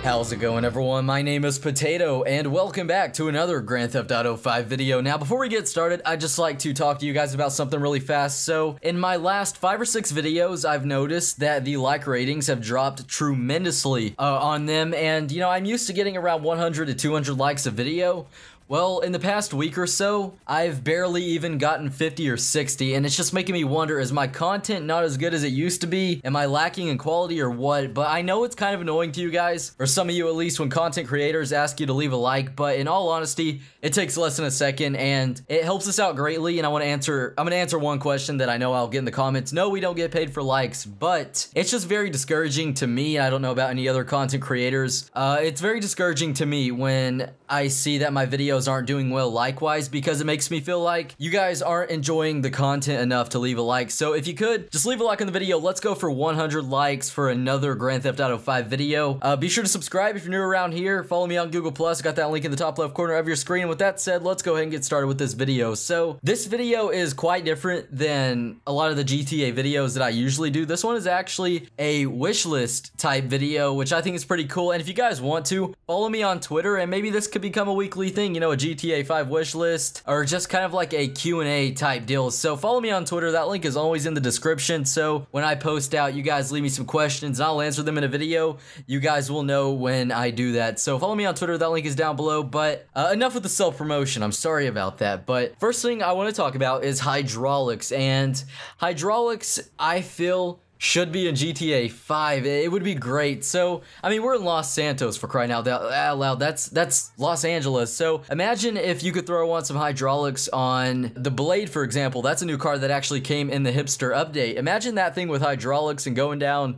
How's it going, everyone? My name is Potato, and welcome back to another Grand Theft Auto 5 video. Now, before we get started, I'd just like to talk to you guys about something really fast. So, in my last 5 or 6 videos, I've noticed that the like ratings have dropped tremendously on them, and, you know, I'm used to getting around 100 to 200 likes a video. Well, in the past week or so, I've barely even gotten 50 or 60, and it's just making me wonder, is my content not as good as it used to be? Am I lacking in quality or what? But I know it's kind of annoying to you guys, or some of you at least, when content creators ask you to leave a like, but in all honesty, it takes less than a second, and it helps us out greatly, and I'm gonna answer one question that I know I'll get in the comments. No, we don't get paid for likes, but it's just very discouraging to me. I don't know about any other content creators. It's very discouraging to me when I see that my videos aren't doing well likewise, because it makes me feel like you guys aren't enjoying the content enough to leave a like. So if you could, just leave a like on the video. Let's go for 100 likes for another Grand Theft Auto 5 video. Be sure to subscribe if you're new around here. Follow me on Google+. Got that link in the top left corner of your screen. With that said, let's go ahead and get started with this video. So this video is quite different than a lot of the GTA videos that I usually do. This one is actually a wish list type video, which I think is pretty cool. And if you guys want to, follow me on Twitter, and maybe this could become a weekly thing, you know, a GTA 5 wish list, or just kind of like a Q&A type deal. So follow me on Twitter. That link is always in the description. So when I post out, you guys leave me some questions and I'll answer them in a video. You guys will know when I do that. So follow me on Twitter. That link is down below. But enough with the self-promotion. I'm sorry about that. But first thing I want to talk about is hydraulics. And hydraulics, I feel, should be in GTA 5. It would be great. So, I mean, we're in Los Santos, for crying out loud. That's Los Angeles. So, imagine if you could throw on some hydraulics on the Blade, for example. That's a new car that actually came in the hipster update. Imagine that thing with hydraulics and going down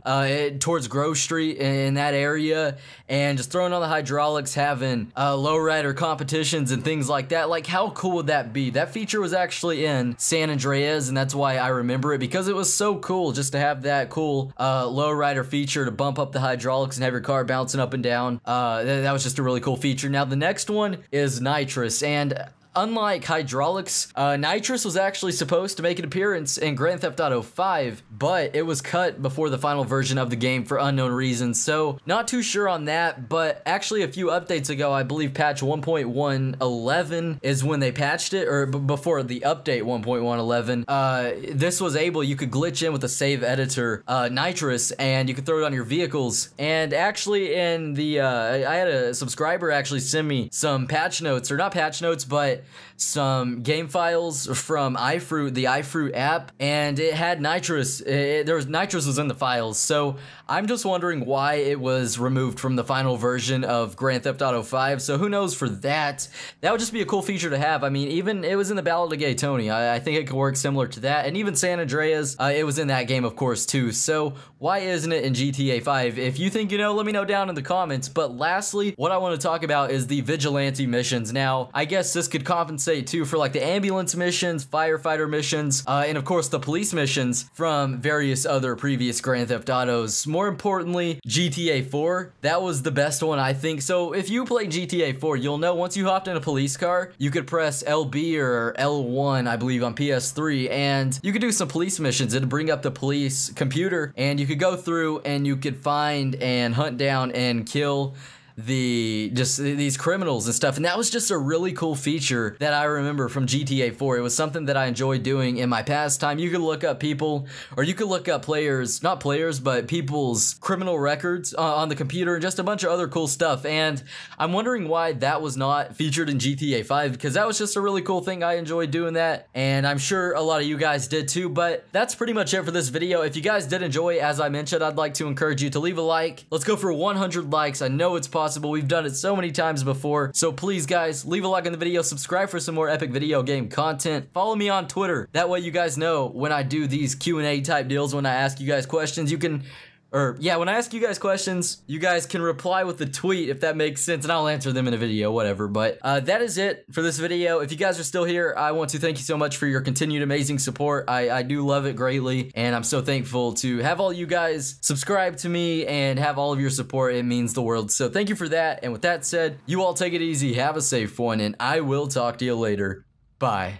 towards Grove Street in that area, and just throwing on the hydraulics, having lowrider competitions and things like that. Like, how cool would that be? That feature was actually in San Andreas, and that's why I remember it, because it was so cool just to have that cool lowrider feature to bump up the hydraulics and have your car bouncing up and down. That was just a really cool feature. Now the next one is nitrous, and unlike hydraulics, nitrous was actually supposed to make an appearance in Grand Theft Auto 5, but it was cut before the final version of the game for unknown reasons, so not too sure on that. But actually a few updates ago, I believe patch 1.111 is when they patched it, or before the update 1.111, this was able, you could glitch in with the save editor, nitrous, and you could throw it on your vehicles. And actually in the, I had a subscriber actually send me some patch notes, or not patch notes, but some game files from iFruit, the iFruit app, and it had nitrous. Nitrous was in the files, so I'm just wondering why it was removed from the final version of Grand Theft Auto 5. So who knows for that? That would just be a cool feature to have. I mean, even it was in the Ballad of Gay Tony. I think it could work similar to that, and even San Andreas, it was in that game, of course, too. So why isn't it in GTA 5? If you think you know, let me know down in the comments. But lastly, what I want to talk about is the Vigilante missions. Now, I guess this could compensate too for like the ambulance missions, firefighter missions, and of course the police missions from various other previous Grand Theft Autos. More importantly, GTA 4, that was the best one, I think. So if you play GTA 4, you'll know once you hopped in a police car, you could press LB or L1, I believe, on PS3, and you could do some police missions. It'd bring up the police computer, and you could go through and you could find and hunt down and kill these criminals and stuff. And that was just a really cool feature that I remember from GTA 4. It was something that I enjoyed doing in my pastime. You could look up people, or you could look up players, not players, but people's criminal records on the computer, and just a bunch of other cool stuff. And I'm wondering why that was not featured in GTA 5, because that was just a really cool thing. I enjoyed doing that, and I'm sure a lot of you guys did too. But that's pretty much it for this video. If you guys did enjoy, as I mentioned, I'd like to encourage you to leave a like. Let's go for 100 likes. I know it's possible. We've done it so many times before. So please, guys, leave a like on the video, subscribe for some more epic video game content. Follow me on Twitter. That way you guys know when I do these Q&A type deals, when I ask you guys questions, you can... when I ask you guys questions, you guys can reply with a tweet, if that makes sense, and I'll answer them in a video, whatever. But that is it for this video. If you guys are still here, I want to thank you so much for your continued amazing support. I do love it greatly, and I'm so thankful to have all you guys subscribe to me and have all of your support. It means the world. So thank you for that. And with that said, you all take it easy, have a safe one, and I will talk to you later. Bye.